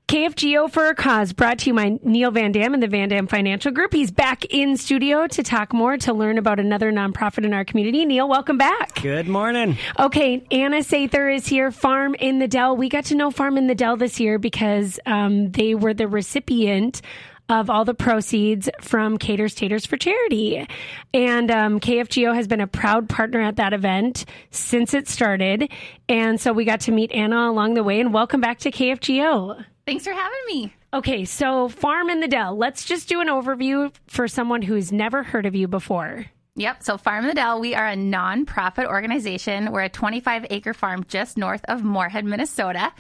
KFGO for a Cause, brought to you by Neil Van Dam and the Van Dam Financial Group. He's back in studio to talk more, to learn about another nonprofit in our community. Neil, welcome back. Good morning. Okay, Anna Sather is here, Farm in the Dell. We got to know Farm in the Dell this year because they were the recipient of all the proceeds from Caters Taters for Charity. And KFGO has been a proud partner at that event since it started. And so we got to meet Anna along the way, and welcome back to KFGO. Thanks for having me. Okay, so Farm in the Dell. Let's just do an overview for someone who's never heard of you before. Yep. So Farm in the Dell, we are a nonprofit organization. We're a 25-acre farm just north of Moorhead, Minnesota.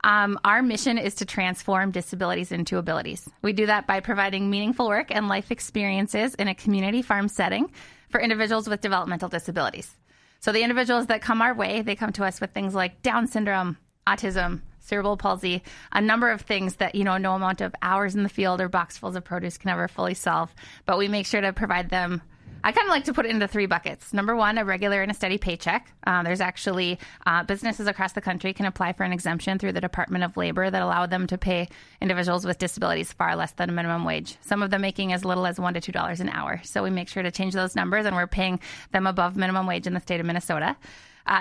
Our mission is to transform disabilities into abilities. We do that by providing meaningful work and life experiences in a community farm setting for individuals with developmental disabilities. So the individuals that come our way, they come to us with things like Down syndrome, autism, cerebral palsy, a number of things that, no amount of hours in the field or boxfuls of produce can ever fully solve. But we make sure to provide them. I kind of like to put it into three buckets. Number one, a regular and a steady paycheck. There's actually businesses across the country can apply for an exemption through the Department of Labor that allow them to pay individuals with disabilities far less than a minimum wage. Some of them making as little as $1 to $2 an hour. So we make sure to change those numbers, and we're paying them above minimum wage in the state of Minnesota.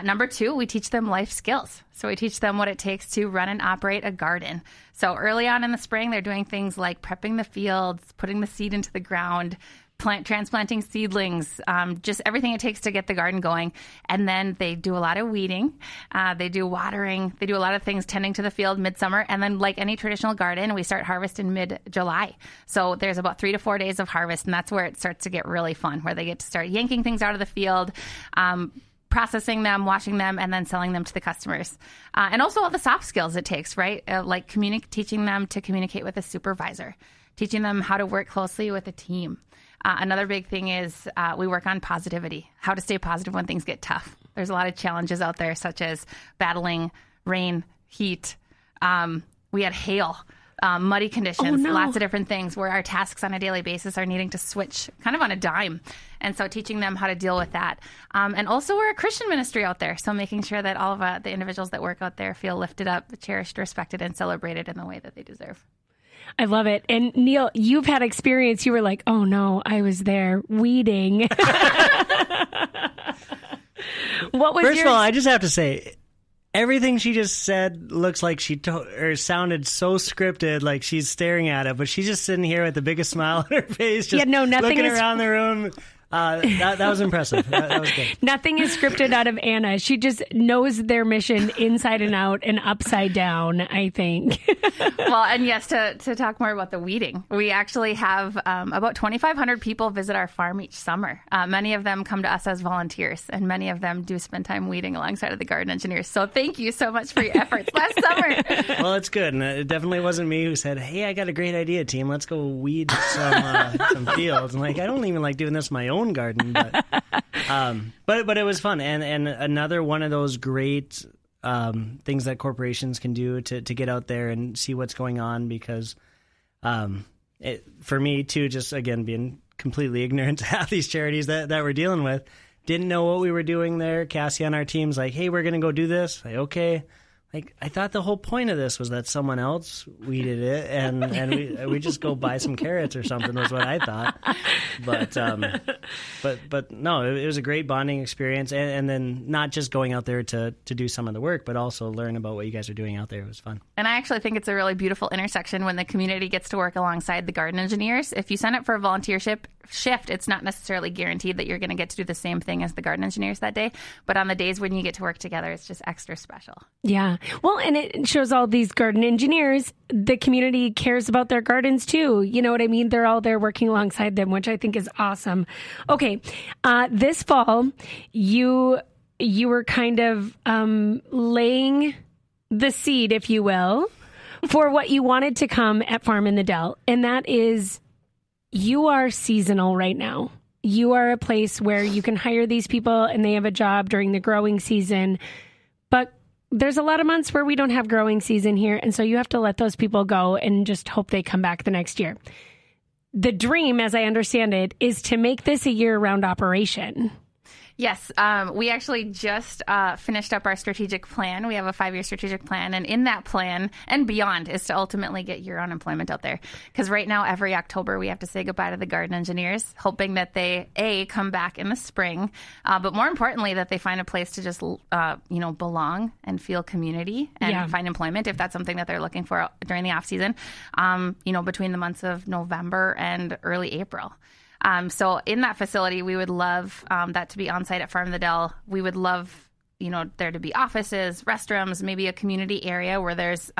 Number two, we teach them life skills. So we teach them what it takes to run and operate a garden. So early on in the spring, they're doing things like prepping the fields, putting the seed into the ground, transplanting seedlings, just everything it takes to get the garden going. And then they do a lot of weeding. They do watering. They do a lot of things tending to the field midsummer. And then like any traditional garden, we start harvest in mid-July. So there's about 3 to 4 days of harvest. And that's where it starts to get really fun, where they get to start yanking things out of the field, processing them, washing them, and then selling them to the customers. And also all the soft skills it takes, right? Like teaching them to communicate with a supervisor, teaching them how to work closely with a team. Another big thing is we work on positivity, how to stay positive when things get tough. There's a lot of challenges out there, such as battling rain, heat. We had hail. Muddy conditions, lots of different things where our tasks on a daily basis are needing to switch kind of on a dime. And so teaching them how to deal with that. And also we're a Christian ministry out there. So making sure that all of the individuals that work out there feel lifted up, cherished, respected, and celebrated in the way that they deserve. I love it. And Neil, you've had experience. You were like, oh no, I was there weeding. What was First of all, I just have to say, everything she just said looks like or sounded so scripted, like she's staring at it, but she's just sitting here with the biggest smile on her face, just looking around the room. That was impressive. That was good. Nothing is scripted out of Anna. She just knows their mission inside and out and upside down, I think. Well, and yes, to talk more about the weeding, we actually have about 2,500 people visit our farm each summer. Many of them come to us as volunteers, and many of them do spend time weeding alongside of the garden engineers. So thank you so much for your efforts last summer. Well, it's good. And it definitely wasn't me who said, hey, I got a great idea, team. Let's go weed some fields. I'm like, I don't even like doing this my own garden, but it was fun, and another one of those great things that corporations can do to get out there and see what's going on, because for me too, just again being completely ignorant to half these charities that we're dealing with, didn't know what we were doing there. Cassie on our team's like, hey, we're gonna go do this. Like, okay. Like, I thought the whole point of this was that someone else weeded it, and we just go buy some carrots or something was what I thought. But no, it was a great bonding experience, and then not just going out there to do some of the work, but also learn about what you guys are doing out there. It was fun. And I actually think it's a really beautiful intersection when the community gets to work alongside the garden engineers. If you sign up for a volunteership shift, it's not necessarily guaranteed that you're going to get to do the same thing as the garden engineers that day. But on the days when you get to work together, it's just extra special. Yeah. Well, and it shows all these garden engineers, the community cares about their gardens too. You know what I mean? They're all there working alongside them, which I think is awesome. Okay. This fall, you were kind of laying the seed, if you will, for what you wanted to come at Farm in the Dell. And that is, you are seasonal right now. You are a place where you can hire these people and they have a job during the growing season. But there's a lot of months where we don't have growing season here. And so you have to let those people go and just hope they come back the next year. The dream, as I understand it, is to make this a year-round operation. Yes, we actually just finished up our strategic plan. We have a 5-year strategic plan, and in that plan and beyond is to ultimately get year-round employment out there. Because right now, every October, we have to say goodbye to the garden engineers, hoping that they, A, come back in the spring, but more importantly, that they find a place to just, belong and feel community and find employment, if that's something that they're looking for during the off-season, between the months of November and early April. So in that facility, we would love that to be on site at Farm in the Dell. We would love, there to be offices, restrooms, maybe a community area where there's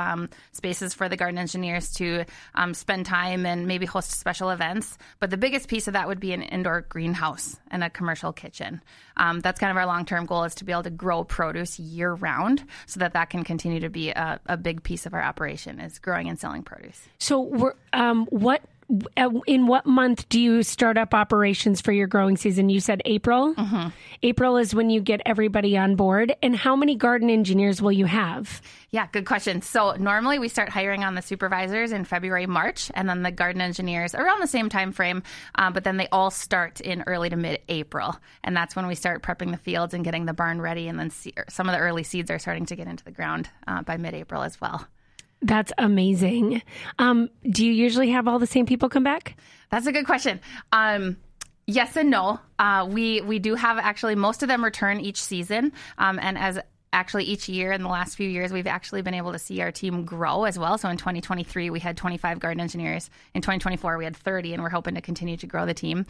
spaces for the garden engineers to spend time and maybe host special events. But the biggest piece of that would be an indoor greenhouse and a commercial kitchen. That's kind of our long-term goal, is to be able to grow produce year-round so that can continue to be a big piece of our operation, is growing and selling produce. So in what month do you start up operations for your growing season? You said April? Mm-hmm. April is when you get everybody on board. And how many garden engineers will you have? Yeah, good question. So normally we start hiring on the supervisors in February, March, and then the garden engineers around the same time frame. But then they all start in early to mid-April. And that's when we start prepping the fields and getting the barn ready. And then some of the early seeds are starting to get into the ground by mid-April as well. That's amazing. Do you usually have all the same people come back? That's a good question. Yes and no. We do have, actually, most of them return each season. And as actually each year in the last few years, we've actually been able to see our team grow as well. So in 2023, we had 25 garden engineers. In 2024, we had 30, and we're hoping to continue to grow the team.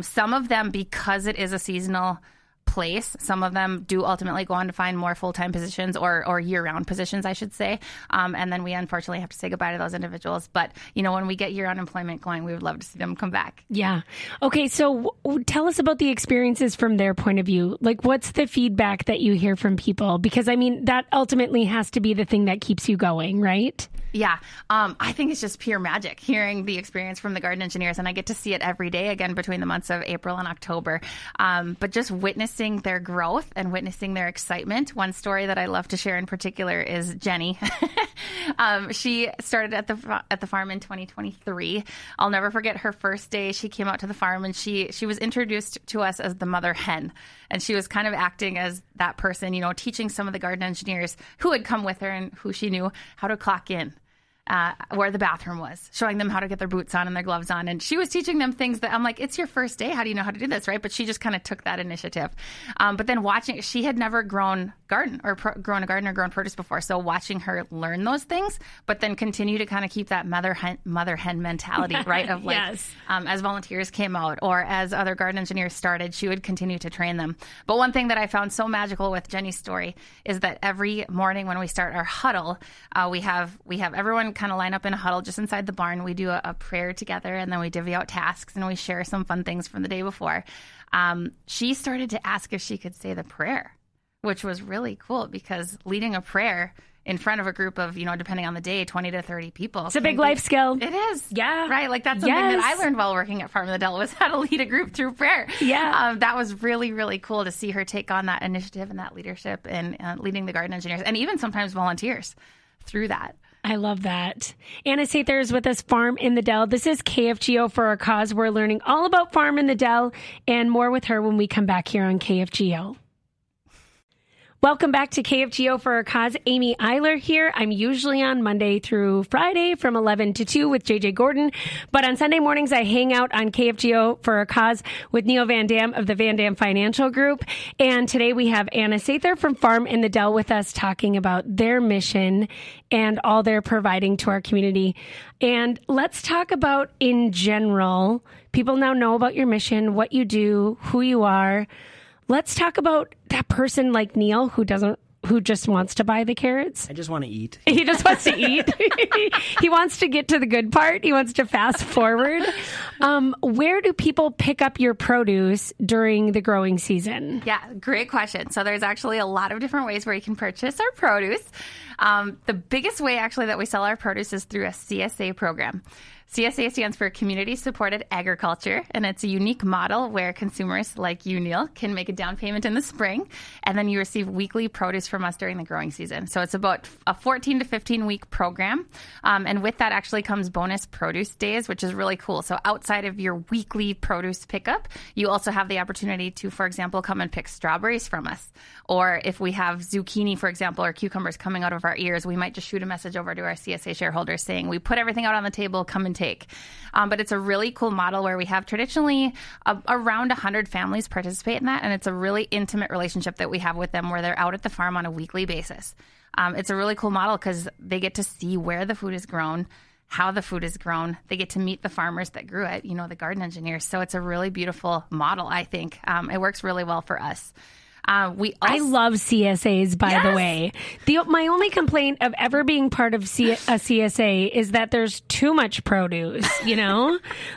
Some of them, because it is a seasonal place, some of them do ultimately go on to find more full-time positions or year-round positions, I should say. And then we unfortunately have to say goodbye to those individuals. But, when we get year-round employment going, we would love to see them come back. Yeah. Okay. So tell us about the experiences from their point of view. Like, what's the feedback that you hear from people? Because, that ultimately has to be the thing that keeps you going, right? Yeah. I think it's just pure magic hearing the experience from the garden engineers, and I get to see it every day, again, between the months of April and October. But just witnessing their growth and witnessing their excitement. One story that I love to share in particular is Jenny. She started at the farm in 2023. I'll never forget her first day. She came out to the farm, and she was introduced to us as the mother hen. And she was kind of acting as that person, teaching some of the garden engineers who had come with her and who she knew how to clock in. Where the bathroom was, showing them how to get their boots on and their gloves on. And she was teaching them things that I'm like, it's your first day. How do you know how to do this? Right. But she just kind of took that initiative. But then watching, she had never grown garden or grown a garden or grown produce before. So watching her learn those things, but then continue to kind of keep that mother hen mentality, right? Of like, yes. As volunteers came out or as other garden engineers started, she would continue to train them. But one thing that I found so magical with Jenny's story is that every morning when we start our huddle, we have everyone kind of line up in a huddle just inside the barn. We do a prayer together, and then we divvy out tasks, and we share some fun things from the day before. She started to ask if she could say the prayer, which was really cool, because leading a prayer in front of a group of, depending on the day, 20 to 30 people. It's a big life skill. It is. Yeah. Right. Like that's something that I learned while working at Farm in the Dell, was how to lead a group through prayer. Yeah. That was really, really cool to see her take on that initiative and that leadership and leading the garden engineers, and even sometimes volunteers through that. I love that. Anna Sather is with us, Farm in the Dell. This is KFGO for our cause. We're learning all about Farm in the Dell and more with her when we come back here on KFGO. Welcome back to KFGO for our cause. Amy Eiler here. I'm usually on Monday through Friday from 11 to 2 with JJ Gordon. But on Sunday mornings, I hang out on KFGO for our cause with Neil Van Dam of the Van Dam Financial Group. And today we have Anna Sather from Farm in the Dell with us, talking about their mission and all they're providing to our community. And let's talk about, in general, people now know about your mission, what you do, who you are. Let's talk about that person like Neil who just wants to buy the carrots. I just want to eat. He just wants to eat. He wants to get to the good part. He wants to fast forward. Where do people pick up your produce during the growing season? Yeah, great question. So there's actually a lot of different ways where you can purchase our produce. The biggest way actually that we sell our produce is through a CSA program. CSA stands for Community Supported Agriculture, and it's a unique model where consumers like you, Neil, can make a down payment in the spring, and then you receive weekly produce from us during the growing season. So it's about a 14 to 15-week program, and with that actually comes bonus produce days, which is really cool. So outside of your weekly produce pickup, you also have the opportunity to, for example, come and pick strawberries from us. Or if we have zucchini, for example, or cucumbers coming out of our ears, we might just shoot a message over to our CSA shareholders saying, we put everything out on the table, come and take. But it's a really cool model where we have traditionally around 100 families participate in that, and it's a really intimate relationship that we have with them where they're out at the farm on a weekly basis. It's a really cool model because they get to see where the food is grown, how the food is grown. They get to meet the farmers that grew it, the garden engineers. So it's a really beautiful model, I think. It works really well for us. I love CSAs, by the way. My only complaint of ever being part of a CSA is that there's too much produce,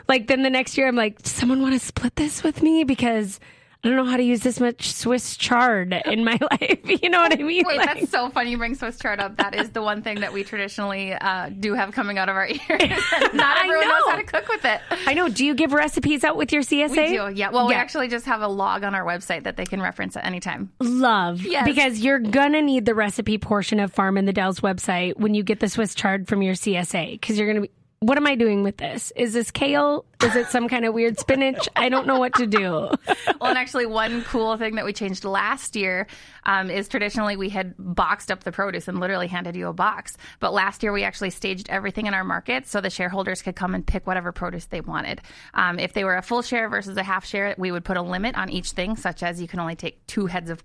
Like then the next year I'm like, does someone want to split this with me? Because I don't know how to use this much Swiss chard in my life. You know what I mean? Wait, that's so funny you bring Swiss chard up. That is the one thing that we traditionally do have coming out of our ears. Not everyone knows how to cook with it. I know. Do you give recipes out with your CSA? We do, yeah. Well, we actually just have a log on our website that they can reference at any time. Love. Yes. Because you're going to need the recipe portion of Farm In The Dell's website when you get the Swiss chard from your CSA. Because you're going to be, what am I doing with this? Is this kale? Is it some kind of weird spinach? I don't know what to do. Well, and actually one cool thing that we changed last year is traditionally we had boxed up the produce and literally handed you a box. But last year we actually staged everything in our market so the shareholders could come and pick whatever produce they wanted. If they were a full share versus a half share, we would put a limit on each thing, such as you can only take 2 heads of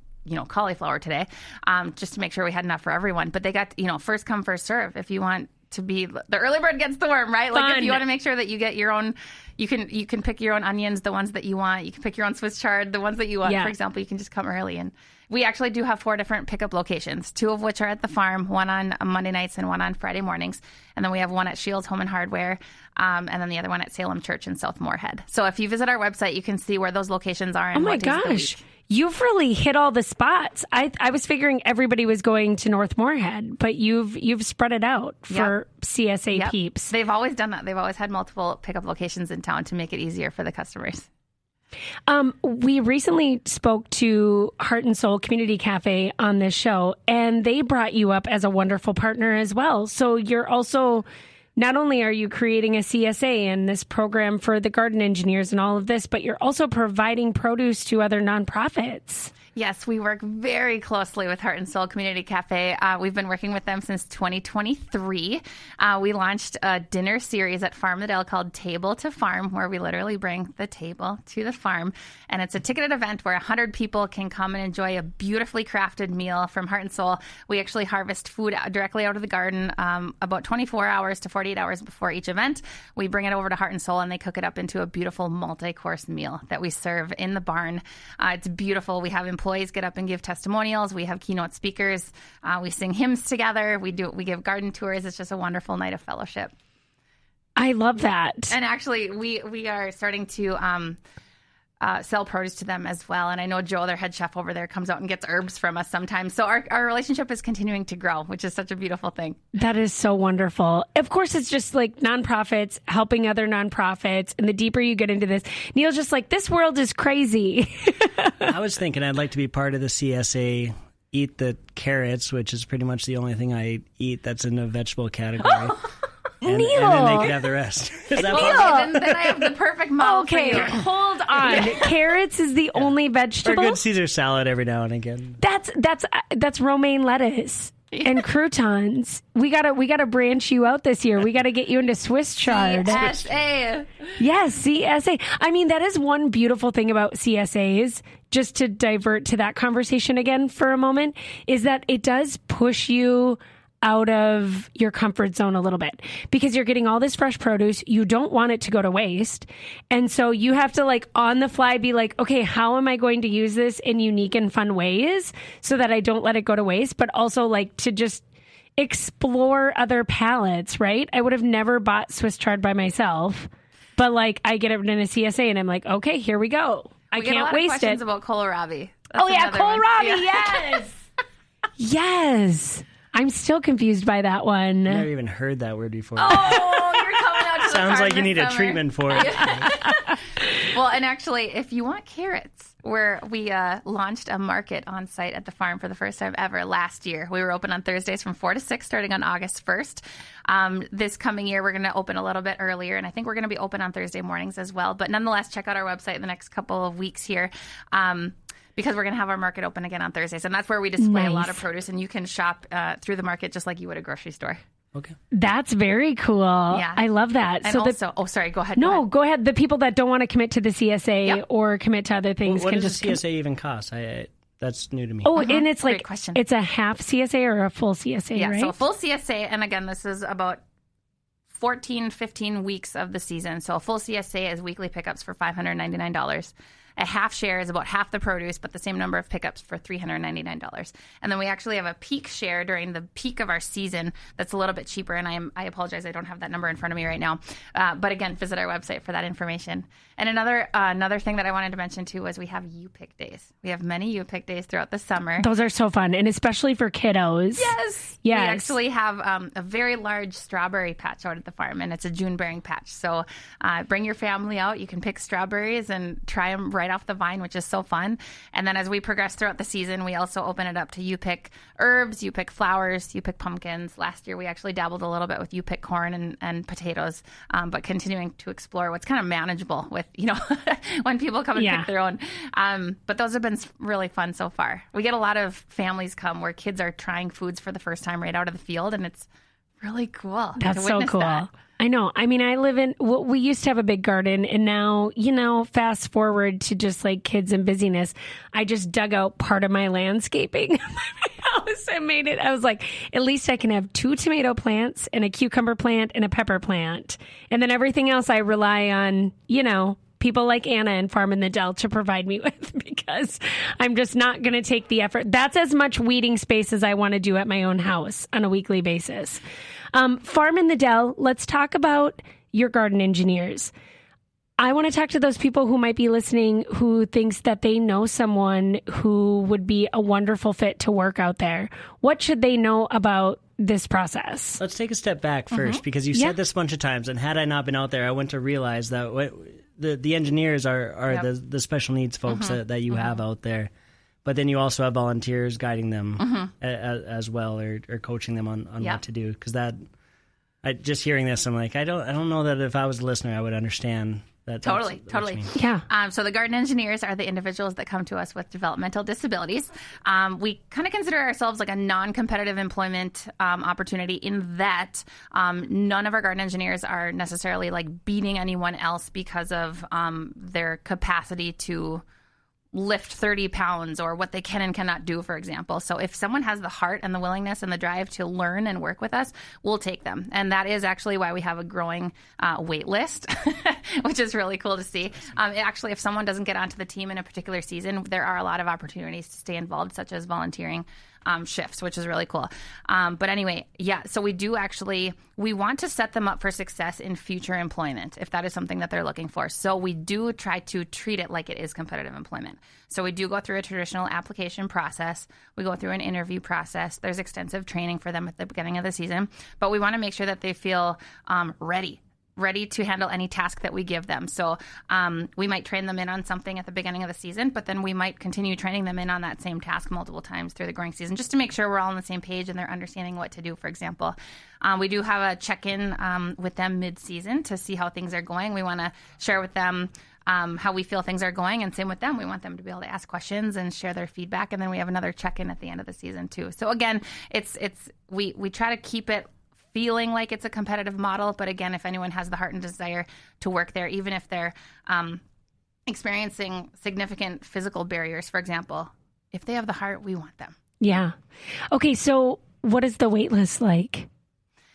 cauliflower today, just to make sure we had enough for everyone. But they got, first come, first serve. If you want to be the early bird gets the worm, right? Like if you want to make sure that you get your own, you can pick your own onions, the ones that you want. You can pick your own Swiss chard, the ones that you want. For example, you can just come early. And we actually do have 4 different pickup locations, 2 of which are at the farm, 1 on Monday nights and 1 on Friday mornings. And then we have 1 at Shields Home and Hardware, and then the other one at Salem Church in South Moorhead. So if you visit our website, you can see where those locations are. And oh my gosh. You've really hit all the spots. I was figuring everybody was going to North Moorhead, but you've spread it out for CSA peeps. They've always done that. They've always had multiple pickup locations in town to make it easier for the customers. We recently spoke to Heart and Soul Community Cafe on this show, and they brought you up as a wonderful partner as well. So you're also... Not only are you creating a CSA and this program for the garden engineers and all of this, but you're also providing produce to other nonprofits. Yes, we work very closely with Heart and Soul Community Cafe. We've been working with them since 2023. We launched a dinner series at Farm In The Dell called Table to Farm, where we literally bring the table to the farm. And it's a ticketed event where 100 people can come and enjoy a beautifully crafted meal from Heart and Soul. We actually harvest food directly out of the garden about 24 hours to 48 hours before each event. We bring it over to Heart and Soul, and they cook it up into a beautiful multi-course meal that we serve in the barn. It's beautiful. We have employees get up and give testimonials. We have keynote speakers. We sing hymns together. We give garden tours. It's just a wonderful night of fellowship. I love that. And actually, we are starting to sell produce to them as well. And I know Joe, their head chef over there, comes out and gets herbs from us sometimes. So our relationship is continuing to grow, which is such a beautiful thing. That is so wonderful. Of course, it's just like nonprofits helping other nonprofits. And the deeper you get into this, Neil's just like, this world is crazy. I was thinking I'd like to be part of the CSA Eat the Carrots, which is pretty much the only thing I eat that's in the vegetable category. And then they could have the rest. Is that possible? Then I have the perfect model for you. Hold on. Carrots is the only vegetable? Or good Caesar salad every now and again. That's romaine lettuce and croutons. We gotta branch you out this year. We gotta get you into Swiss chard. CSA. Yes, CSA. I mean, that is one beautiful thing about CSAs, just to divert to that conversation again for a moment, is that it does push you out of your comfort zone a little bit, because you're getting all this fresh produce. You don't want it to go to waste. And so you have to on the fly be like, okay, how am I going to use this in unique and fun ways so that I don't let it go to waste, but also to just explore other palettes, right? I would have never bought Swiss chard by myself, but I get it in a CSA and I'm like, okay, here we go. I can't waste it. Questions about kohlrabi. Kohlrabi, yes. Yes. I'm still confused by that one. I've never even heard that word before. Oh, you're coming out to Sounds like you this need a summer. treatment for it. Well, and actually, if you want carrots, we launched a market on site at the farm for the first time ever last year. We were open on Thursdays from 4 to 6, starting on August 1st. This coming year, we're going to open a little bit earlier, and I think we're going to be open on Thursday mornings as well. But nonetheless, check out our website in the next couple of weeks here. Because we're going to have our market open again on Thursdays. And that's where we display a lot of produce, and you can shop through the market just like you would a grocery store. Okay. That's very cool. Yeah. I love that. And sorry, go ahead. Go ahead. The people that don't want to commit to the CSA or commit to other things what can does just the CSA even cost? That's new to me. Oh, and it's Great like, question. It's a half CSA or a full CSA, yeah, right? so a full CSA, and again, this is about 14, 15 weeks of the season. So a full CSA is weekly pickups for $599. A half share is about half the produce, but the same number of pickups for $399. And then we actually have a peak share during the peak of our season that's a little bit cheaper. And I apologize, I don't have that number in front of me right now. But again, visit our website for that information. And another thing that I wanted to mention too was we have U-Pick days. We have many U-Pick days throughout the summer. Those are so fun, and especially for kiddos. Yes. We actually have a very large strawberry patch out at the farm, and it's a June bearing patch. So bring your family out. You can pick strawberries and try them right off the vine, which is so fun. And then as we progress throughout the season, we also open it up to U-Pick herbs, U-Pick flowers, U-Pick pumpkins. Last year, we actually dabbled a little bit with U-Pick corn and potatoes, but continuing to explore what's kind of manageable with, when people come and pick their own. But those have been really fun so far. We get a lot of families come where kids are trying foods for the first time right out of the field, and it's really cool. That's so cool. I know. I mean, we used to have a big garden, and now, fast forward to just like kids and busyness, I just dug out part of my landscaping in my house and made it. I was like, at least I can have 2 tomato plants and a cucumber plant and a pepper plant. And then everything else I rely on, people like Anna and Farm In The Dell to provide me with, because I'm just not going to take the effort. That's as much weeding space as I want to do at my own house on a weekly basis. Farm In The Dell, let's talk about your garden engineers. I want to talk to those people who might be listening who thinks that they know someone who would be a wonderful fit to work out there. What should they know about this process? Let's take a step back first, because you said this a bunch of times, and had I not been out there, I wouldn't have realized that the engineers are the special needs folks that you have out there. But then you also have volunteers guiding them as well, or coaching them on what to do. Because just hearing this, I'm like, I don't know that if I was a listener, I would understand that. Totally. Yeah. So the garden engineers are the individuals that come to us with developmental disabilities. We kind of consider ourselves like a non-competitive employment opportunity in that none of our garden engineers are necessarily like beating anyone else because of their capacity to lift 30 pounds or what they can and cannot do, for example. So if someone has the heart and the willingness and the drive to learn and work with us, we'll take them. And that is actually why we have a growing wait list, which is really cool to see. Actually, if someone doesn't get onto the team in a particular season, there are a lot of opportunities to stay involved, such as volunteering shifts, which is really cool. But anyway, so we want to set them up for success in future employment, if that is something that they're looking for. So we do try to treat it like it is competitive employment. So we do go through a traditional application process. We go through an interview process. There's extensive training for them at the beginning of the season, but we want to make sure that they feel ready to handle any task that we give them. So we might train them in on something at the beginning of the season, but then we might continue training them in on that same task multiple times through the growing season, just to make sure we're all on the same page and they're understanding what to do, for example. We do have a check-in with them mid-season to see how things are going. We want to share with them how we feel things are going, and same with them. We want them to be able to ask questions and share their feedback, and then we have another check-in at the end of the season too. So again, we try to keep it feeling like it's a competitive model. But again, if anyone has the heart and desire to work there, even if they're experiencing significant physical barriers, for example, if they have the heart, we want them. Yeah. Okay, so what is the wait list like?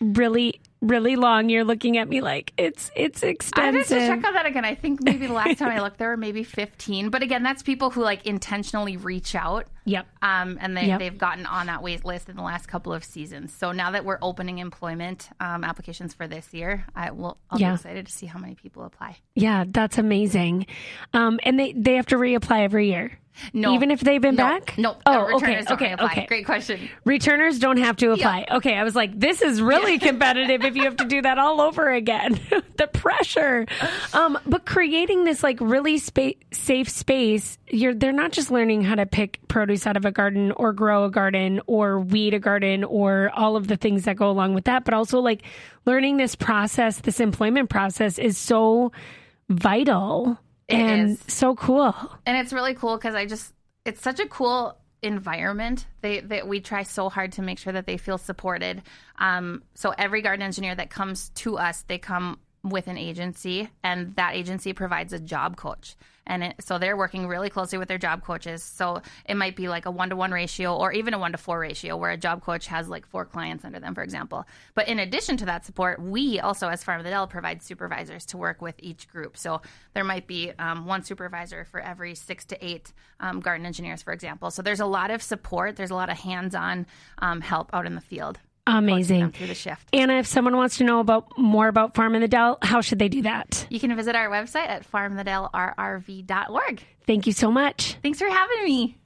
Really, really long. You're looking at me like it's extensive. I have to check on that again. I think maybe the last time I looked, there were maybe 15. But again, that's people who like intentionally reach out Yep. And they've gotten on that wait list in the last couple of seasons. So now that we're opening employment applications for this year, I'll be excited to see how many people apply. Yeah, that's amazing. And they have to reapply every year. No. Even if they've been back? No. Returners don't apply. Okay. Great question. Returners don't have to apply. Yeah. Okay. I was like, this is really competitive if you have to do that all over again. The pressure. But creating this like really safe space, they're not just learning how to pick produce out of a garden or grow a garden or weed a garden or all of the things that go along with that, but also like learning this process, this employment process is so vital. And so cool. And it's really cool because it's such a cool environment. We try so hard to make sure that they feel supported. So every garden engineer that comes to us, they come with an agency, and that agency provides a job coach. And so they're working really closely with their job coaches. So it might be like a 1-to-1 ratio or even a 1-to-4 ratio where a job coach has like 4 clients under them, for example. But in addition to that support, we also, as Farm in the Dell, provide supervisors to work with each group. So there might be one supervisor for every 6 to 8 garden engineers, for example. So there's a lot of support. There's a lot of hands-on help out in the field. Amazing. Through the shift. Anna, if someone wants to know more about Farm in the Dell, how should they do that? You can visit our website at farminthedellrrv.org. Thank you so much. Thanks for having me.